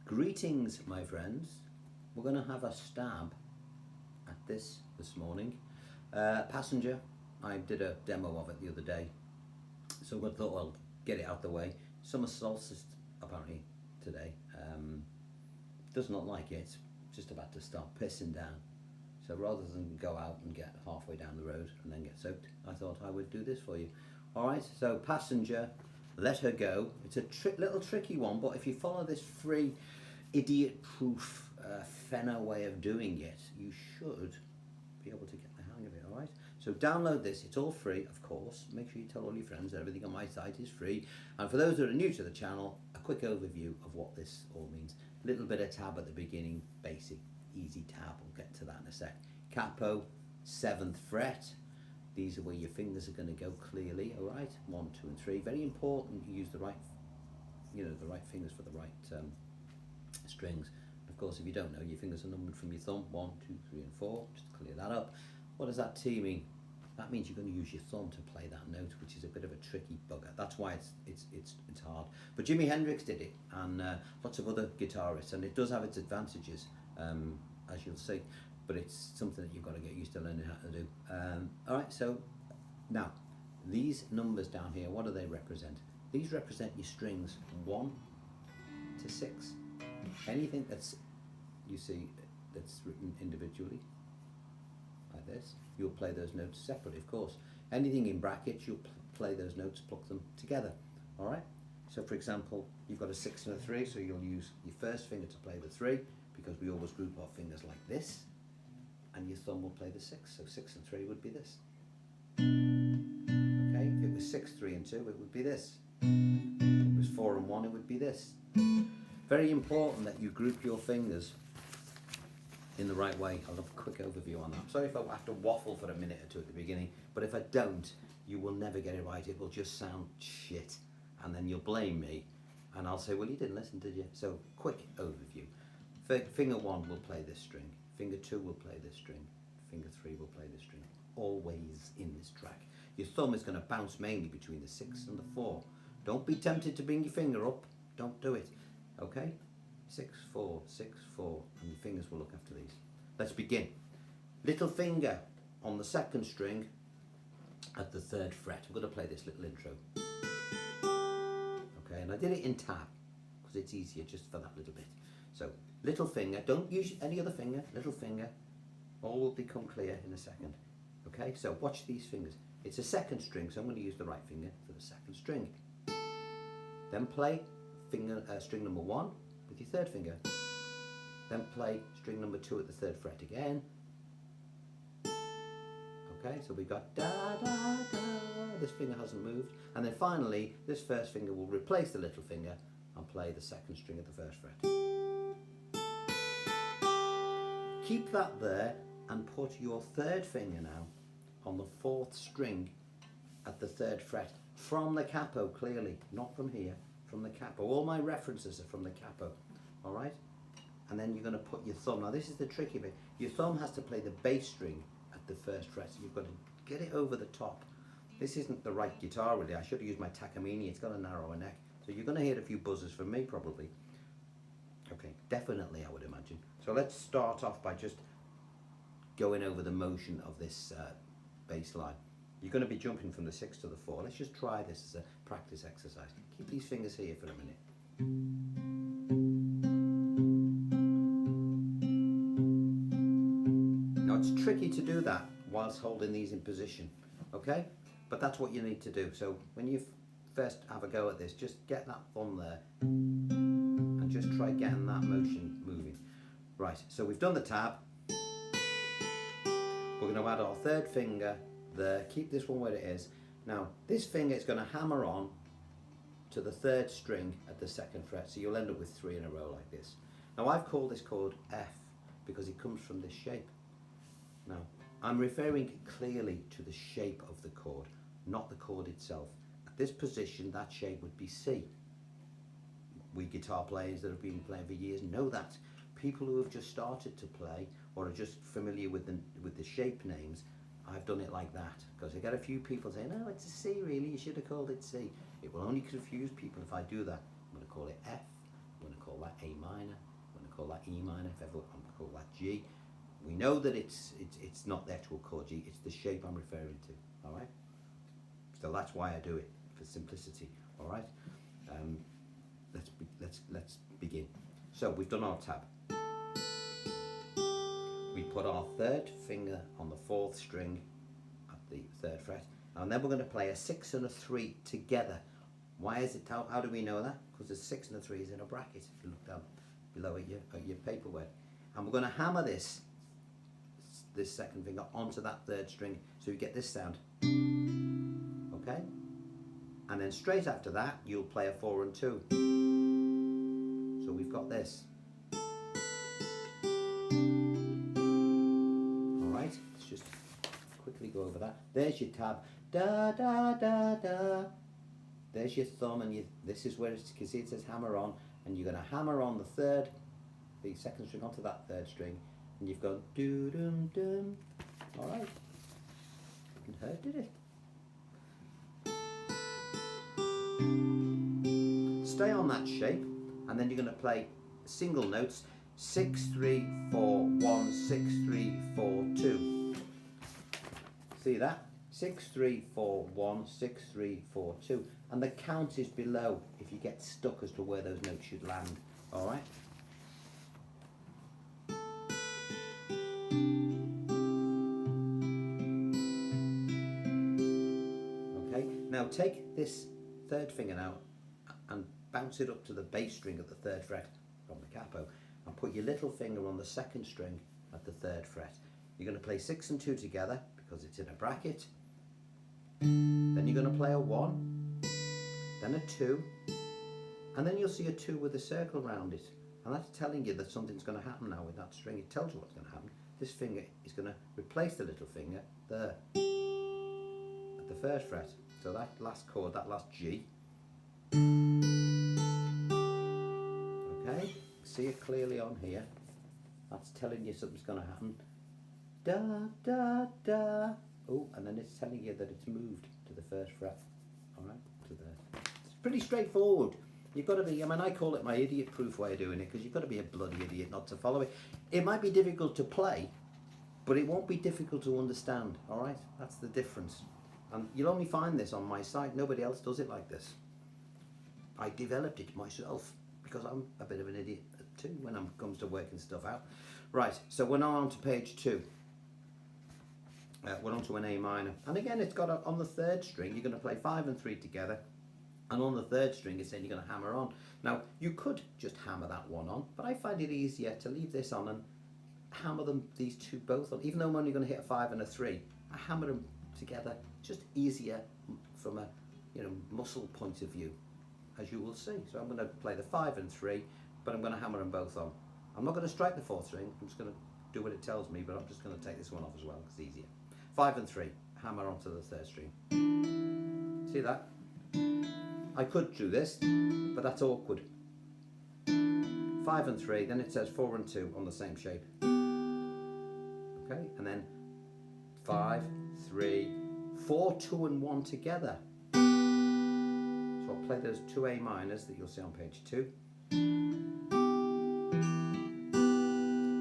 Greetings, my friends. We're going to have a stab at this morning. Passenger, I did a demo of it the other day, so I thought I'll get it out the way. Summer solstice apparently today. Does not like it. It's just about to start pissing down. So rather than go out and get halfway down the road and then get soaked, I thought I would do this for you. Alright, so Passenger, Let Her Go. It's a little tricky one, but if you follow this free, idiot-proof Fenner way of doing it, you should be able to get the hang of it, alright? So download this, it's all free, of course. Make sure you tell all your friends that everything on my site is free. And for those that are new to the channel, a quick overview of what this all means. A little bit of tab at the beginning, basic, easy tab, we'll get to that in a sec. Capo, 7th fret. These are where your fingers are going to go clearly, all right? 1, 2, and 3. Very important you use the right, the right fingers for the right strings. Of course, if you don't know, your fingers are numbered from your thumb. 1, 2, 3, and 4. Just to clear that up. What does that T mean? That means you're going to use your thumb to play that note, which is a bit of a tricky bugger. That's why it's hard. But Jimi Hendrix did it, and lots of other guitarists, and it does have its advantages, as you'll see. But it's something that you've got to get used to learning how to do. All right, so now these numbers down here, what do they represent? These represent your strings 1 to 6. Anything that's you see that's written individually, like this, you'll play those notes separately, of course. Anything in brackets, you'll play those notes, pluck them together. All right. So, for example, you've got a 6 and a 3, so you'll use your first finger to play the 3, because we always group our fingers like this. And your thumb will play the 6, so 6 and 3 would be this. Okay, if it was 6, 3 and 2, it would be this. If it was 4 and 1, it would be this. Very important that you group your fingers in the right way. I'll have a quick overview on that. Sorry if I have to waffle for a minute or two at the beginning, but if I don't, you will never get it right. It will just sound shit, and then you'll blame me, and I'll say, well, you didn't listen, did you? So, quick overview. Finger 1 will play this string. Finger 2 will play this string. Finger 3 will play this string. Always in this track. Your thumb is going to bounce mainly between the 6 and the 4. Don't be tempted to bring your finger up. Don't do it. Okay? 6, 4, 6, 4. And your fingers will look after these. Let's begin. Little finger on the 2nd string at the 3rd fret. I'm going to play this little intro. Okay, and I did it in tab because it's easier just for that little bit. So, little finger, don't use any other finger, little finger, all will become clear in a second. Okay, so watch these fingers. It's a 2nd string, so I'm going to use the right finger for the 2nd string. Then play string number 1 with your 3rd finger. Then play string number 2 at the 3rd fret again. Okay, so we've got da da da, this finger hasn't moved. And then finally, this 1st finger will replace the little finger and play the 2nd string at the 1st fret. Keep that there and put your 3rd finger now on the 4th string at the 3rd fret from the capo, clearly, not from here, from the capo. All my references are from the capo, all right? And then you're going to put your thumb. Now this is the tricky bit. Your thumb has to play the bass string at the 1st fret, so you've got to get it over the top. This isn't the right guitar really. I should have used my Takamine. It's got a narrower neck. So you're going to hear a few buzzers from me probably. Okay, definitely I would imagine. So let's start off by just going over the motion of this bass line. You're going to be jumping from the 6 to the 4. Let's just try this as a practice exercise. Keep these fingers here for a minute. Now it's tricky to do that whilst holding these in position, okay? But that's what you need to do. So when you first have a go at this, just get that thumb there and just try getting that motion moving. Right, so we've done the tab. We're going to add our 3rd finger there. Keep this one where it is. Now, this finger is going to hammer on to the 3rd string at the 2nd fret, so you'll end up with 3 in a row like this. Now, I've called this chord F because it comes from this shape. Now, I'm referring clearly to the shape of the chord, not the chord itself. At this position, that shape would be C. We guitar players that have been playing for years know that. People who have just started to play or are just familiar with the shape names, I've done it like that because I get a few people saying, "No, it's a C really, you should have called it C." It will only confuse people if I do that. I'm going to call it F, I'm going to call that A minor, I'm going to call that E minor, if ever I'm going to call that G. We know that it's not the actual chord G, it's the shape I'm referring to, all right? So that's why I do it, for simplicity, all right? Let's begin. So we've done our tab. We put our third finger on the fourth string at the third fret, and then we're going to play a 6 and a 3 together. Why is it? How do we know that? Because the 6 and the 3 is in a bracket. If you look down below at your paperwork, and we're going to hammer this second finger onto that third string, so you get this sound. Okay, and then straight after that you'll play a 4 and 2. So we've got this. All right, let's just quickly go over that. There's your tab. Da da da da. There's your thumb, and this is where you can see it says hammer on, and you're going to hammer on the second string onto that third string, and you've gone doo dum dum. All right, didn't hurt, did it? Stay on that shape, and then you're going to play single notes: 6 3 4 1 6 3 4 2. See that? 6 3 4 1 6 3 4 2, and the count is below if you get stuck as to where those notes should land. All right. Okay. Now take this third finger now and bounce it up to the bass string at the third fret from the capo, and put your little finger on the second string at the third fret. You're going to play 6 and 2 together because it's in a bracket. Then you're going to play a 1, then a 2, and then you'll see a 2 with a circle around it, and that's telling you that something's going to happen now with that string. It tells you what's going to happen. This finger is going to replace the little finger there at the first fret. So that last chord, that last G. Okay, see it clearly on here. That's telling you something's going to happen. Da da da. Oh, and then it's telling you that it's moved to the first fret. All right, to there. It's pretty straightforward. You've got to be, I mean, I call it my idiot-proof way of doing it, because you've got to be a bloody idiot not to follow it. It might be difficult to play, but it won't be difficult to understand. All right, that's the difference. And you'll only find this on my site. Nobody else does it like this. I developed it myself because I'm a bit of an idiot too when it comes to working stuff out. Right, so we're now on to page 2. We're on to an A minor, and again it's got on the third string you're going to play 5 and 3 together, and on the third string it's saying you're going to hammer on. Now you could just hammer that one on, but I find it easier to leave this on and hammer them, these two both on. Even though I'm only going to hit a 5 and a 3, I hammer them together. Just easier from a muscle point of view, as you will see. So I'm going to play the 5 and 3, but I'm going to hammer them both on. I'm not going to strike the 4th string. I'm just going to do what it tells me, but I'm just going to take this one off as well because it's easier. 5 and 3, hammer onto the 3rd string. See that? I could do this, but that's awkward. 5 and 3, then it says 4 and 2 on the same shape. Okay, and then 5, 3, 4, 2 and 1 together. So I'll play those 2 A minors that you'll see on page 2.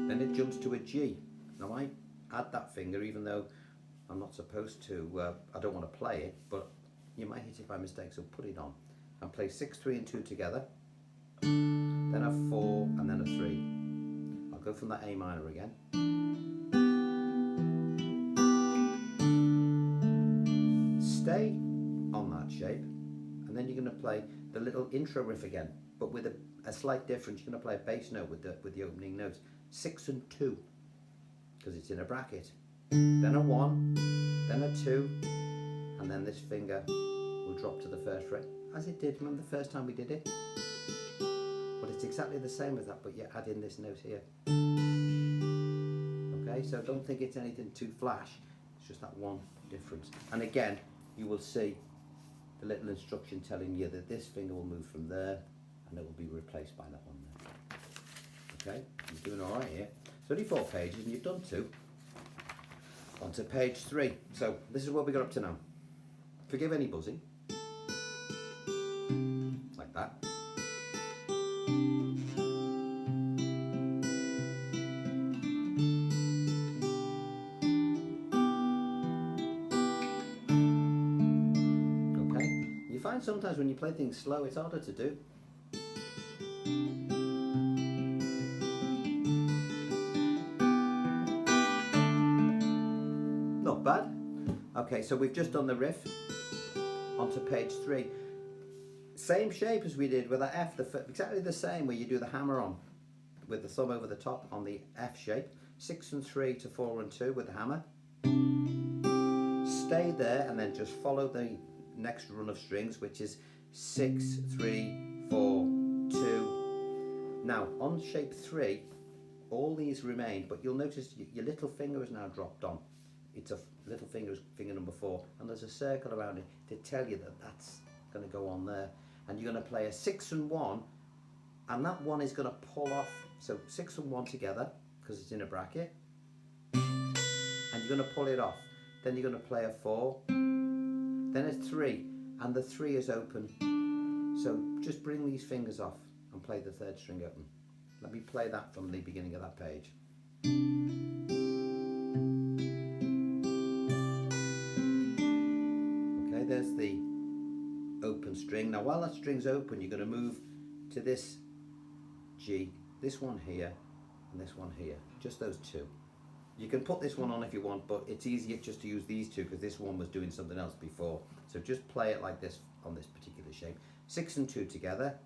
Then it jumps to a G. Now I add that finger even though I'm not supposed to, I don't want to play it, but you might hit it by mistake, so put it on. And play 6, 3 and 2 together. Then a 4 and then a 3. I'll go from that A minor again. Stay on that shape, and then you're going to play the little intro riff again, but with a slight difference. You're going to play a bass note with the opening notes. 6 and 2, because it's in a bracket. Then a 1, then a 2, and then this finger will drop to the 1st fret, as it did, remember the first time we did it? But it's exactly the same as that, but you add in this note here. Okay, so don't think it's anything too flash, it's just that one difference. And again, you will see the little instruction telling you that this finger will move from there, and it will be replaced by that one there. Okay, you're doing all right here. It's only 4 pages, and you've done 2. On to page 3. So this is what we got up to now. Forgive any buzzing. Like that. find sometimes when you play things slow, it's harder to do. Not bad. Okay, so we've just done the riff. Onto page 3. Same shape as we did with the F, exactly the same, where you do the hammer on with the thumb over the top on the F shape. 6 and 3 to 4 and 2 with the hammer. Stay there and then just follow the next run of strings, which is 6, 3, 4, 2. Now on shape 3, all these remain, but you'll notice your little finger is now dropped on. It's a little finger, finger number 4, and there's a circle around it to tell you that that's going to go on there. And you're going to play a 6 and 1, and that 1 is going to pull off. So 6 and 1 together, because it's in a bracket, and you're going to pull it off. Then you're going to play a 4, then a 3, and the 3 is open. So just bring these fingers off and play the 3rd string open. Let me play that from the beginning of that page. Okay, there's the open string. Now while that string's open, you're going to move to this G, this one here, and this one here. Just those 2. You can put this one on if you want, but it's easier just to use these 2 because this one was doing something else before. So just play it like this on this particular shape. 6 and 2 together.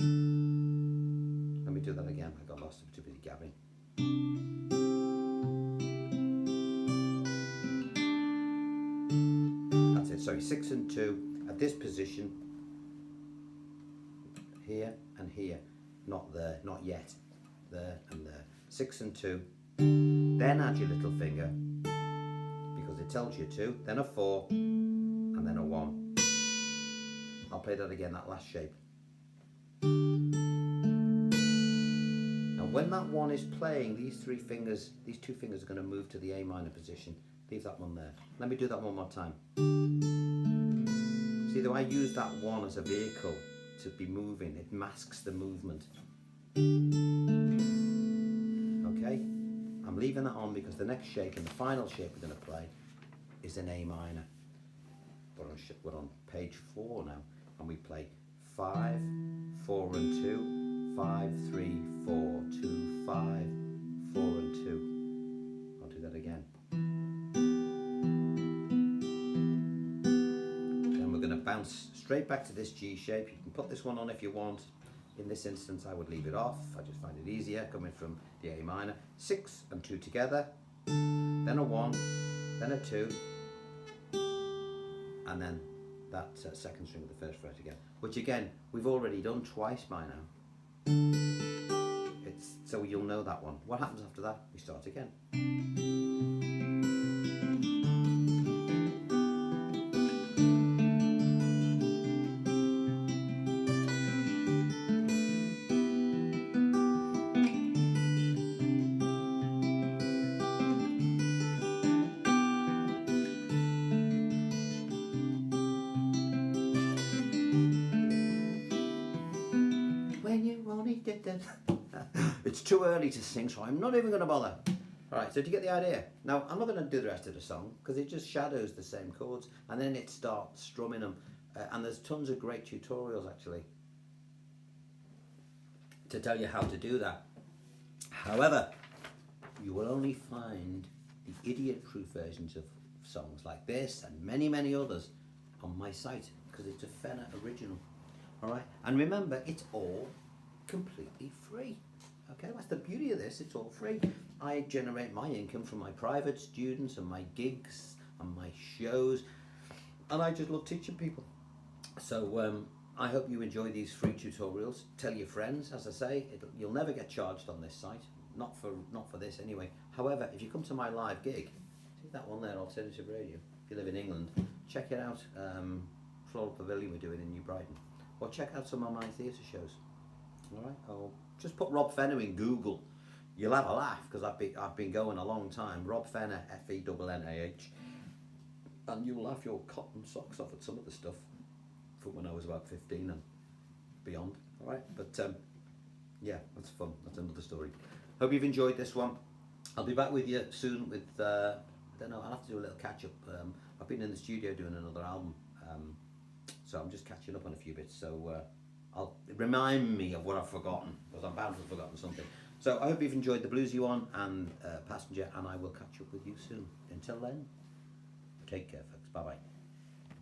Let me do that again. I got lost, I'm too busy gabbing. That's it. Sorry, 6 and 2 at this position. Here and here. Not there, not yet. There and there. 6 and 2. Then add your little finger because it tells you to. Then a 4 and then a 1. I'll play that again, that last shape. Now when that 1 is playing, these 2 fingers are going to move to the A minor position. Leave that one there. Let me do that one more time. See, though I use that 1 as a vehicle to be moving, it masks the movement. Okay, I'm leaving that on because the next shape and the final shape we're going to play is an A minor. We're on page 4 now, and we play 5, 4 and 2, 5, 3, 4, 2, 5, 4 and 2. I'll do that again. Then we're going to bounce straight back to this G shape. You can put this one on if you want. In this instance, I would leave it off. I just find it easier coming from the A minor. 6 and 2 together, then a 1, then a 2, and then that 2nd string of the 1st fret again, which again, we've already done twice by now. So you'll know that one. What happens after that? We start again. It's too early to sing, so I'm not even going to bother. Alright, so do you get the idea? Now, I'm not going to do the rest of the song because it just shadows the same chords and then it starts strumming them. And there's tons of great tutorials actually to tell you how to do that. However, you will only find the idiot-proof versions of songs like this and many, many others on my site because it's a Fenner original. Alright, and remember, it's all completely free. Okay, that's the beauty of this, it's all free. I generate my income from my private students and my gigs and my shows, and I just love teaching people. So I hope you enjoy these free tutorials. Tell your friends, as I say, you'll never get charged on this site, not for this anyway. However, if you come to my live gig, see that one there, Alternative Radio, if you live in England, check it out. Floral Pavilion we're doing in New Brighton, or check out some of my theatre shows. Alright, or just put Rob Fenner in Google. You'll have a laugh because I've been going a long time. Rob Fenner, F-E-N-N-A-H, and you'll laugh your cotton socks off at some of the stuff from when I was about 15 and beyond. Alright, but yeah, that's fun. That's another story. Hope you've enjoyed this one. I'll be back with you soon with, I don't know, I'll have to do a little catch up. I've been in the studio doing another album So I'm just catching up on a few bits. So I'll remind me of what I've forgotten, because I'm bound to have forgotten something. So I hope you've enjoyed the bluesy one and Passenger, and I will catch up with you soon. Until then, take care, folks. Bye bye.